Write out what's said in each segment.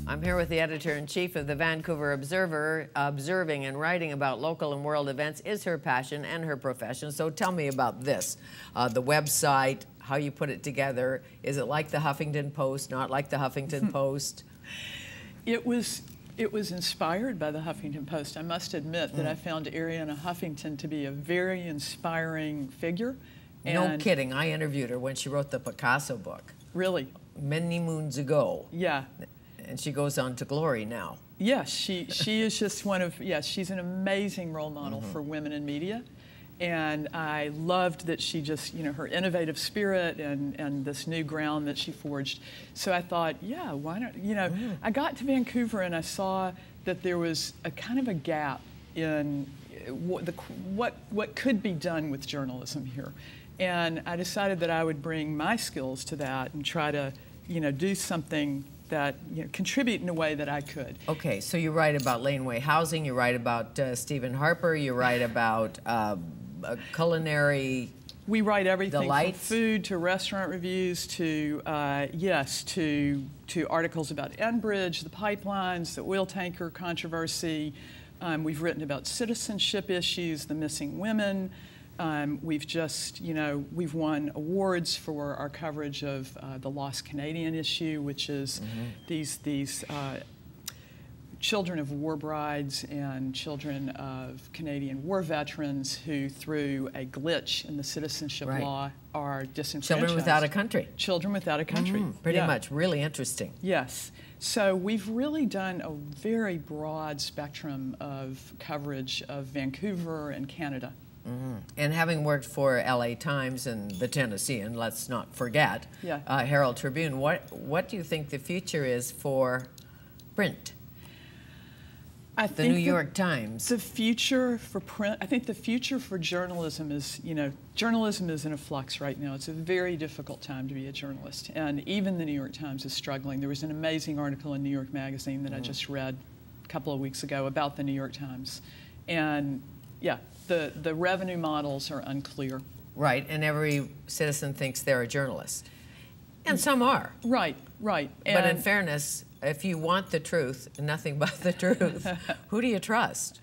I'm here with the editor-in-chief of the Vancouver Observer. Observing and writing about local and world events is her passion and her profession. So tell me about this, the website, how you put it together. Is it like the Huffington Post, not like the Huffington Post? It was inspired by the Huffington Post. I must admit that I found Arianna Huffington to be a very inspiring figure. No kidding. I interviewed her when she wrote the Picasso book. Really? Many moons ago. Yeah. And she goes on to glory now. Yes, she is just one of, yes, she's an amazing role model for women in media. And I loved that she just, you know, her innovative spirit and this new ground that she forged. So I thought, yeah, why not, you know, I got to Vancouver and I saw that there was a kind of a gap in what could be done with journalism here. And I decided that I would bring my skills to that and try to, you know, do something that, you know, contribute in a way that I could. Okay, so you write about laneway housing, you write about Stephen Harper, you write about culinary. We write everything from delights. food to restaurant reviews to, yes, to articles about Enbridge, the pipelines, the oil tanker controversy. We've written about citizenship issues, the missing women. We've just, you know, we've won awards for our coverage of the Lost Canadian issue, which is these children of war brides and children of Canadian war veterans who, through a glitch in the citizenship law, are disenfranchised. Children without a country. Children without a country. Pretty much. Really interesting. Yes. So we've really done a very broad spectrum of coverage of Vancouver and Canada. And having worked for LA Times and the Tennessean, let's not forget, Herald Tribune, what do you think the future is for print? I the think New York Times. The future for print, I think the future for journalism is, you know, journalism is in a flux right now. It's a very difficult time to be a journalist. And even the New York Times is struggling. There was an amazing article in New York Magazine that I just read a couple of weeks ago about the New York Times. And yeah, the revenue models are unclear. Right, and every citizen thinks they're a journalist. And some are. Right, right. But in fairness, if you want the truth, nothing but the truth, who do you trust?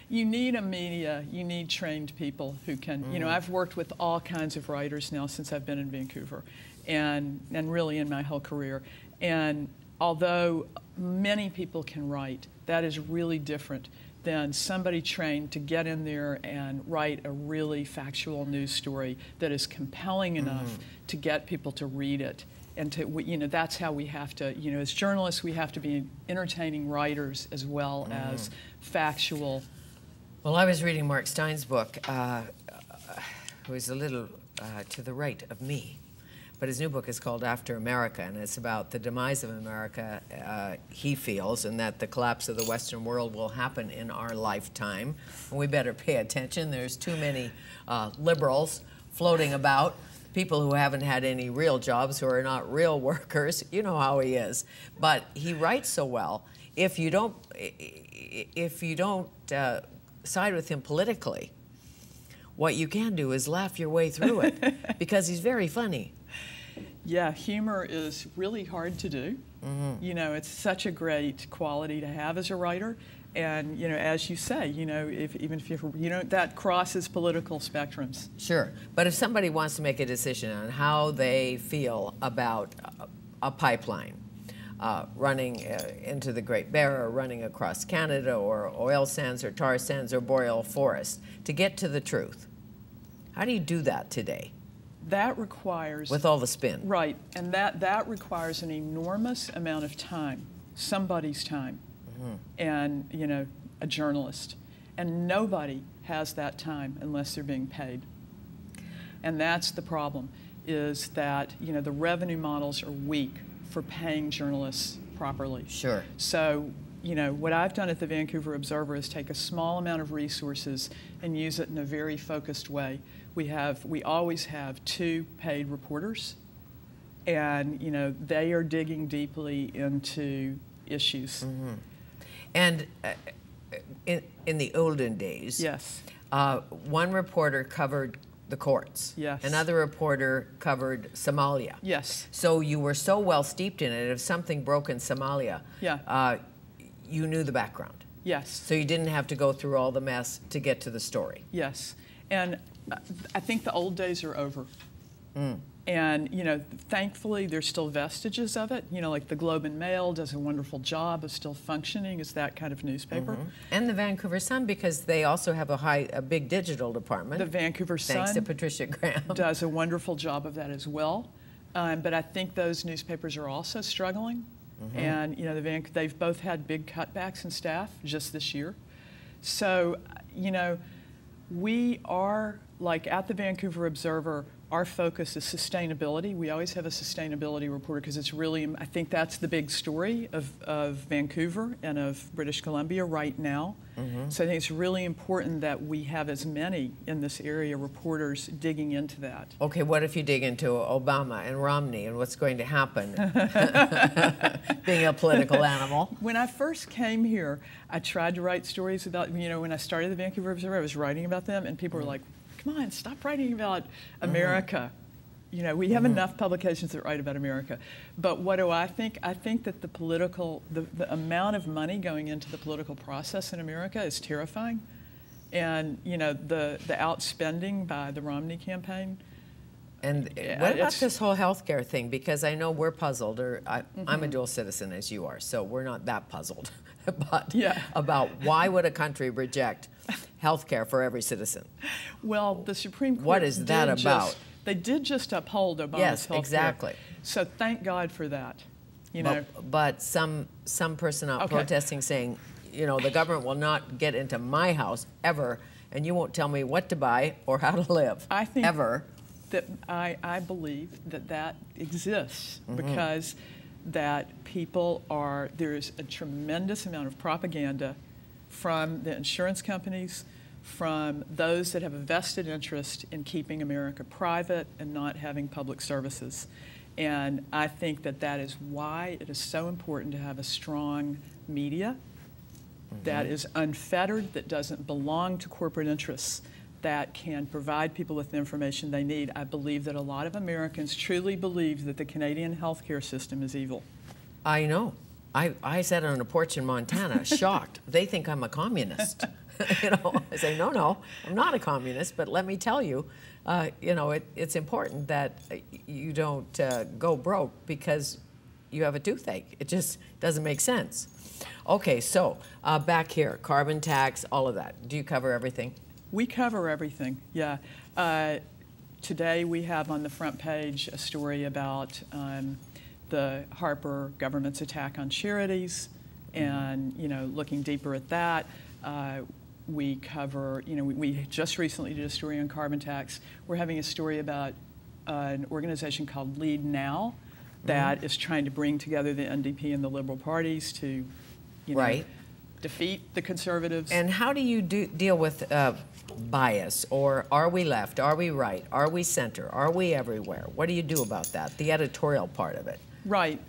You need a media, you need trained people who can, you know, I've worked with all kinds of writers now since I've been in Vancouver and really in my whole career. And although many people can write, that is really different than somebody trained to get in there and write a really factual news story that is compelling enough to get people to read it. And to, you know, that's how we have to, you know, as journalists, we have to be entertaining writers as well as factual. Well, I was reading Mark Stein's book, who is a little to the right of me. But his new book is called After America, and it's about the demise of America, he feels, and that the collapse of the Western world will happen in our lifetime. And we better pay attention. There's too many liberals floating about, people who haven't had any real jobs, who are not real workers. You know how he is. But he writes so well. If you don't side with him politically, what you can do is laugh your way through it, because he's very funny. Yeah, humor is really hard to do. You know, it's such a great quality to have as a writer. And, you know, as you say, you know, even if you know, that crosses political spectrums. Sure. But if somebody wants to make a decision on how they feel about a pipeline running into the Great Bear, or running across Canada, or oil sands or tar sands or boreal forest, to get to the truth, how do you do that today? That requires... With all the spin. Right, and that requires an enormous amount of time, somebody's time, and, you know, a journalist. And nobody has that time unless they're being paid. And that's the problem, is that, you know, the revenue models are weak for paying journalists properly. Sure. So, you know, what I've done at the Vancouver Observer is take a small amount of resources and use it in a very focused way. We always have 2 paid reporters, and, you know, they are digging deeply into issues. And in the olden days, yes, one reporter covered the courts. Yes. Another reporter covered Somalia. Yes. So you were so well steeped in it, if something broke in Somalia, Yeah. You knew the background. Yes. So you didn't have to go through all the mess to get to the story. Yes. And I think the old days are over. And, you know, thankfully there's still vestiges of it. You know, like the Globe and Mail does a wonderful job of still functioning as that kind of newspaper. And the Vancouver Sun, because they also have a big digital department. The Vancouver Sun, thanks to Patricia Graham, does a wonderful job of that as well. But I think those newspapers are also struggling. And, you know, they've both had big cutbacks in staff just this year. So, you know, we are, like at the Vancouver Observer, our focus is sustainability. We always have a sustainability reporter because it's really, I think that's the big story of Vancouver and of British Columbia right now. So I think it's really important that we have as many in this area reporters digging into that. Okay, what if you dig into Obama and Romney and what's going to happen, being a political animal? When I first came here, I tried to write stories about, you know, when I started the Vancouver Observer, I was writing about them, and people were like, come on, stop writing about America. You know, we have enough publications that write about America. But what do I think? I think that the amount of money going into the political process in America is terrifying. And, you know, the outspending by the Romney campaign. And what about this whole healthcare thing? Because I know we're puzzled, or I'm a dual citizen as you are, so we're not that puzzled. But about why would a country reject healthcare for every citizen? Well, the Supreme Court. What is that about? They did just uphold Obama's healthcare. Exactly. So thank God for that. You know. But some person out protesting saying, you know, the government will not get into my house ever, and you won't tell me what to buy or how to live. I think ever. That I believe that exists because that people are, there's a tremendous amount of propaganda from the insurance companies, from those that have a vested interest in keeping America private and not having public services. And I think that is why it is so important to have a strong media that is unfettered, that doesn't belong to corporate interests, that can provide people with the information they need. I believe that a lot of Americans truly believe that the Canadian healthcare system is evil. I know. I sat on a porch in Montana, shocked. They think I'm a communist. You know, I say, no, I'm not a communist, but let me tell you, you know, it's important that you don't go broke because you have a toothache. It just doesn't make sense. Okay, so back here, carbon tax, all of that. Do you cover everything? We cover everything, yeah. Today we have on the front page a story about the Harper government's attack on charities, and, you know, looking deeper at that. We cover, you know, we just recently did a story on carbon tax. We're having a story about an organization called Lead Now that is trying to bring together the NDP and the Liberal parties to, you know, defeat the Conservatives. And how do you deal with bias, or are we left, are we right, are we center, are we everywhere? What do you do about that, the editorial part of it? Right.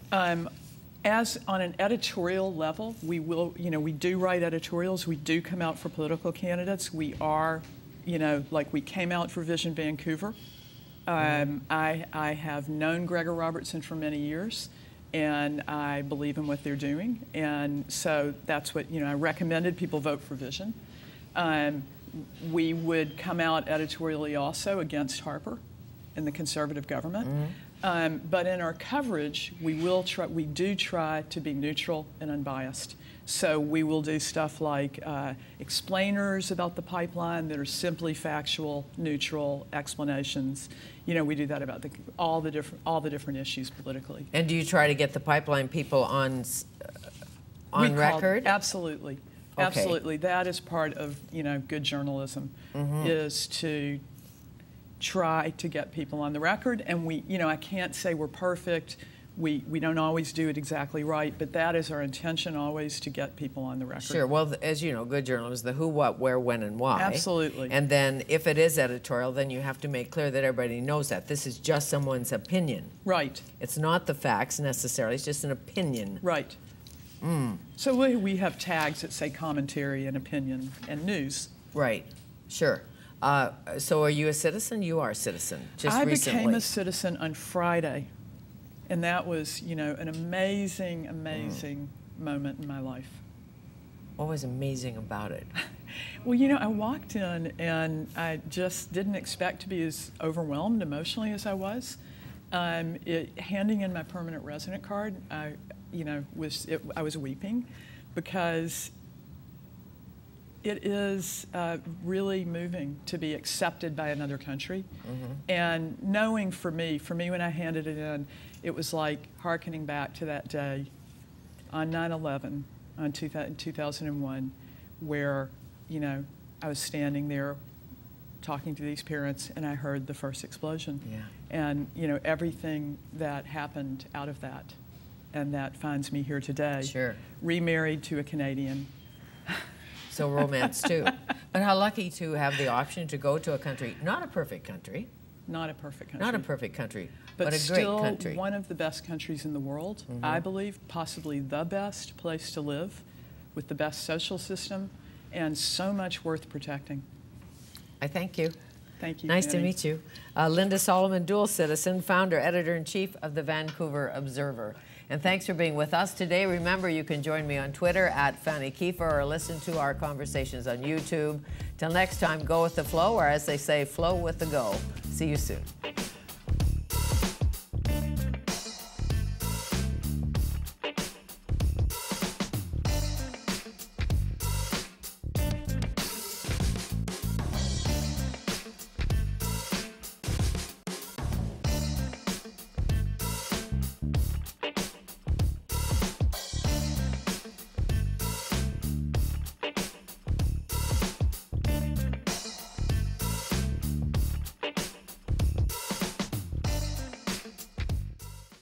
As on an editorial level, we will, you know, we do write editorials. We do come out for political candidates. We are, you know, like we came out for Vision Vancouver. I have known Gregor Robertson for many years, and I believe in what they're doing. And so that's what, you know, I recommended people vote for Vision. We would come out editorially also against Harper and the Conservative government. But in our coverage, we do try to be neutral and unbiased. So we will do stuff like explainers about the pipeline that are simply factual, neutral explanations. You know, we do that about all the different issues politically. And do you try to get the pipeline people on record? Absolutely, absolutely. That is part of, you know, good journalism, is to try to get people on the record. And we, you know, I can't say we're perfect. We don't always do it exactly right, but that is our intention always, to get people on the record. Sure. Well, as you know, good journalism is the who, what, where, when, and why. Absolutely. And then if it is editorial, then you have to make clear that everybody knows that. This is just someone's opinion. Right. It's not the facts necessarily. It's just an opinion. Right. So we have tags that say commentary and opinion and news. Right. Sure. So are you a citizen? You are a citizen, just recently. I became a citizen on Friday, and that was, you know, an amazing, amazing moment in my life. What was amazing about it? Well, you know, I walked in and I just didn't expect to be as overwhelmed emotionally as I was. Handing in my permanent resident card, I was weeping because it is really moving to be accepted by another country. And knowing for me when I handed it in, it was like hearkening back to that day on 9/11 in 2001, where, you know, I was standing there talking to these parents and I heard the first explosion. Yeah. And, you know, everything that happened out of that, and that finds me here today. Sure. Remarried to a Canadian. So romance too. But how lucky to have the option to go to a country, not a perfect country. Not a perfect country. Not a perfect country, but a great still country. One of the best countries in the world. I believe possibly the best place to live, with the best social system, and so much worth protecting. I thank you. Thank you, Nice to Fanny. meet you. Linda Solomon, dual citizen, founder, editor-in-chief of the Vancouver Observer. And thanks for being with us today. Remember, you can join me on Twitter at Fanny Kiefer, or listen to our conversations on YouTube. Till next time, go with the flow, or as they say, flow with the go. See you soon.